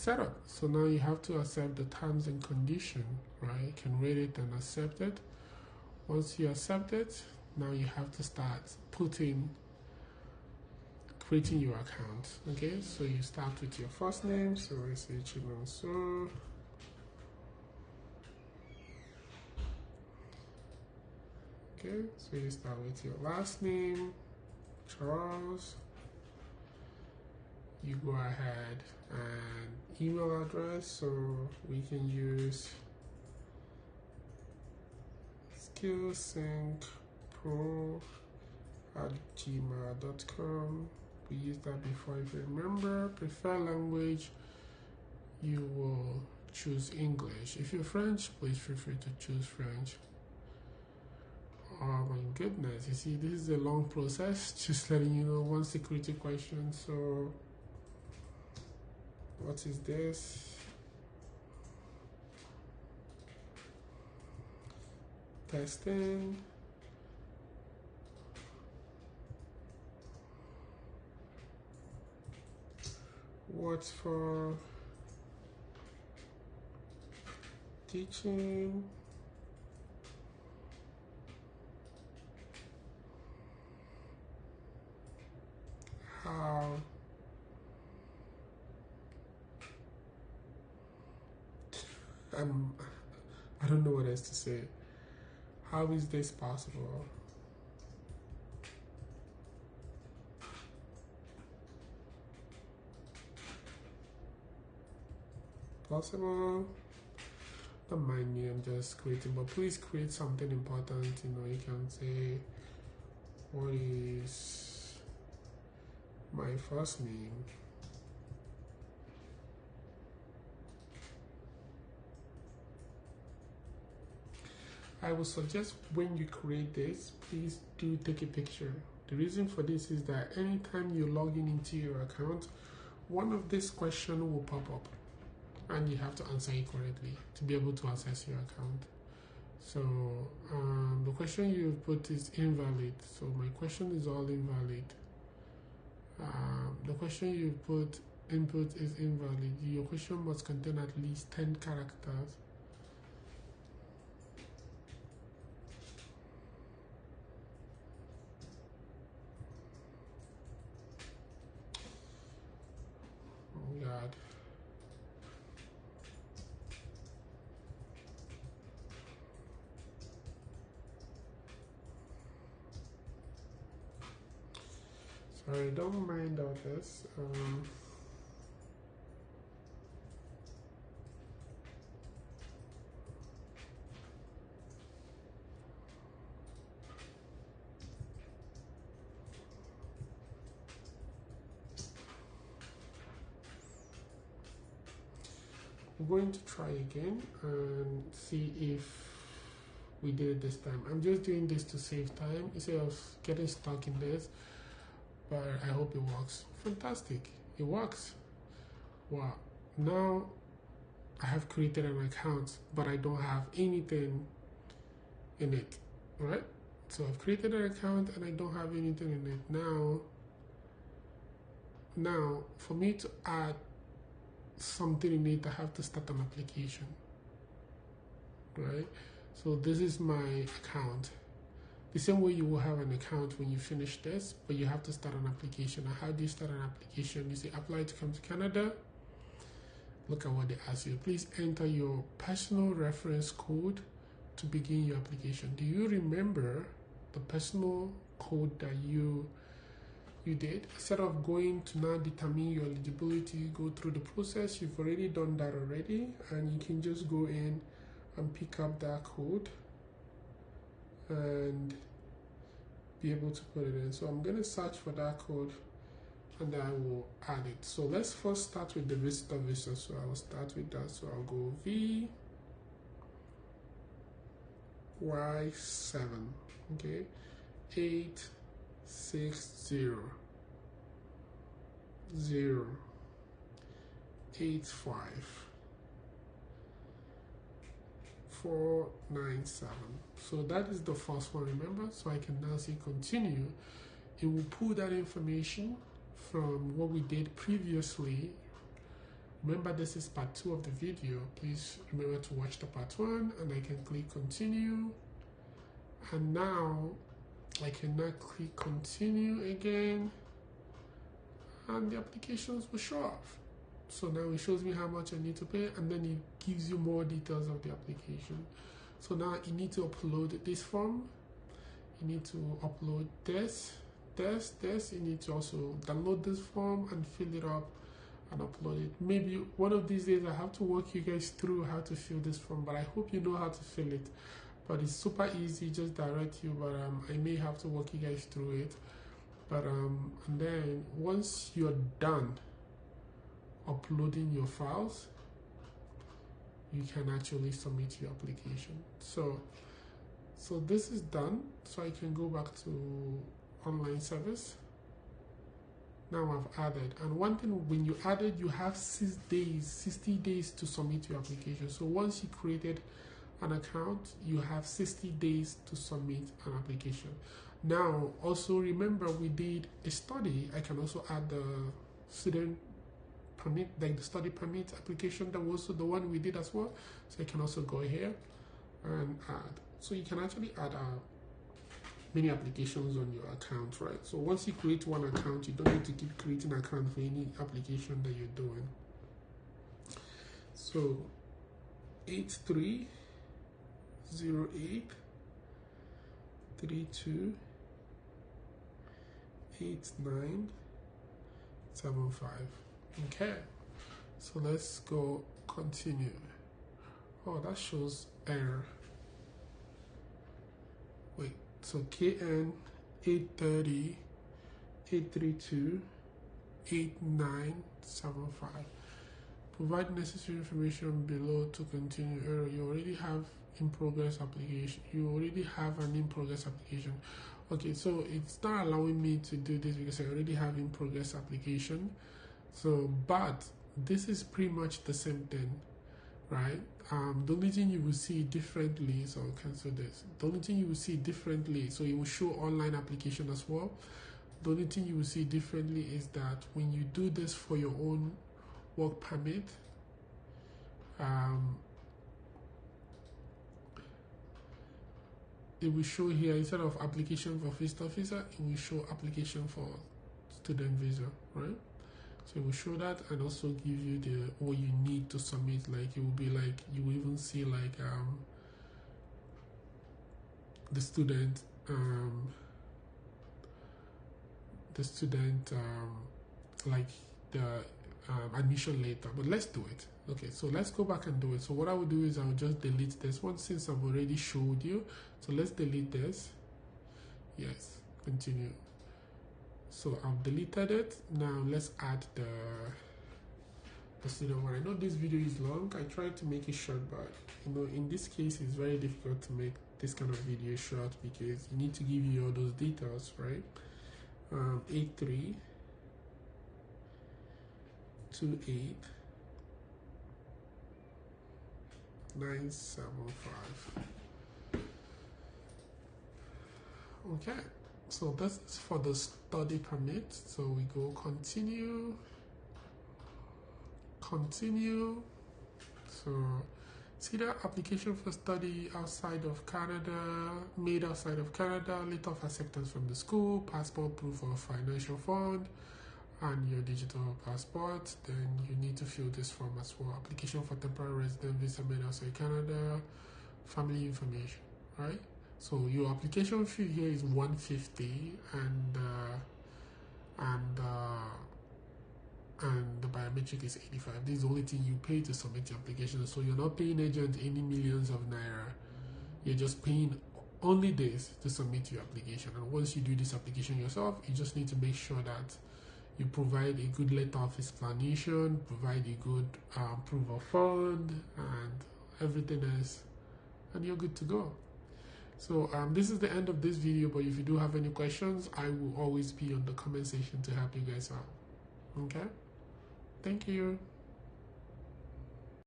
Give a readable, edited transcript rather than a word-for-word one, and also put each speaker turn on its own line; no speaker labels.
set up. So now you have to accept the terms and condition, right? You can read it and accept it. Once you accept it, now you have to start creating your account. Okay, so you start with your first name. So I say Chinonso. Okay, so you start with your last name, Charles. You go ahead and email address, so we can use skillsyncpro@gmail.com. We used that before. If you remember, preferred language, you will choose English. If you're French, please feel free to choose French. Oh my goodness, you see, this is a long process. Just letting you know, one security question. So what is this? Testing. What's for teaching? How I don't know what else to say. How is this possible? Possible. Don't mind me, I'm just creating, but please create something important. You know, you can say, what is my first name? I would suggest when you create this, please do take a picture. The reason for this is that anytime you log into your account, one of these questions will pop up and you have to answer it correctly to be able to access your account. So the question you put is invalid. So my question is all invalid. The question you put input is invalid. Your question must contain at least 10 characters. Oh God. Sorry, don't mind all this. We're going to try again and see if we did it this time. I'm just doing this to save time instead of getting stuck in this, but I hope it works. Fantastic, it works. Wow, now I have created an account, but I don't have anything in it, right? So I've created an account and I don't have anything in it. Now for me to add something in it, I have to start an application, right? So this is my account. The same way you will have an account when you finish this, but you have to start an application. And how do you start an application? You say apply to come to Canada. Look at what they ask you. Please enter your personal reference code to begin your application. Do you remember the personal code that you did? Instead of going to now determine your eligibility, go through the process, you've already done that already, and you can just go in and pick up that code and be able to put it in. So I'm going to search for that code and I will add it. So let's first start with the visitor visa. So I will start with that. So I'll go VY7, okay, 86085 So that is the first one, remember? So I can now say continue. It will pull that information from what we did previously Remember, this is part 2 of the video. Please remember to watch the part 1, and I can click continue. And now I can now click continue again, and the applications will show up. So now it shows me how much I need to pay, and then it gives you more details of the application. So now you need to upload this form. You need to upload this. You need to also download this form and fill it up and upload it. Maybe one of these days I have to walk you guys through how to fill this form, but I hope you know how to fill it. But it's super easy, just direct you, but I may have to walk you guys through it. But and then once you're done uploading your files, you can actually submit your application. So this is done. So I can go back to online service. Now I've added, and one thing, when you added, you have 60 days to submit your application. So once you created an account, you have 60 days to submit an application. Now also remember, we did a study. I can also add the student permit, like the study permit application. That was also the one we did as well. So I can also go here and add. So you can actually add many applications on your account, right? So once you create one account, you don't need to keep creating an account for any application that you're doing. So 8308 32 8975. Okay, so let's go continue. Oh, that shows error. Wait, so KN 830 832 8975. Provide necessary information below to continue. Error. You already have in progress application. You already have an in progress application. Okay, so it's not allowing me to do this because I already have in progress application. So, but this is pretty much the same thing, right? The only thing you will see differently, so I'll cancel this. The only thing you will see differently, so it will show online application as well. The only thing you will see differently is that when you do this for your own work permit, it will show here, instead of application for visitor visa, it will show application for student visa, right? So it will show that, and also give you what you need to submit. Like it will be like, you will even see like the student like the admission letter. But let's do it. Okay, so let's go back and do it. So what I will do is I'll just delete this one since I've already showed you. So let's delete this. Yes, continue. So I've deleted it. Now let's add the student one. I know this video is long. I tried to make it short, but you know, in this case it's very difficult to make this kind of video short because you need to give you all those details, right? 8328 975. Okay, so this is for the study permit. So we go continue. So see the application for study outside of Canada, made outside of Canada, letter of acceptance from the school, passport, proof of financial fund, and your digital passport. Then you need to fill this form as well. Application for temporary resident visa made outside Canada, family information, right? So your application fee here is $150, and the biometric is $85. This is the only thing you pay to submit your application. So you're not paying agent any millions of naira. You're just paying only this to submit your application. And once you do this application yourself, you just need to make sure that you provide a good letter of explanation, provide a good proof of fund, and everything else, and you're good to go. So this is the end of this video, but if you do have any questions, I will always be on the comment section to help you guys out. Okay? Thank you.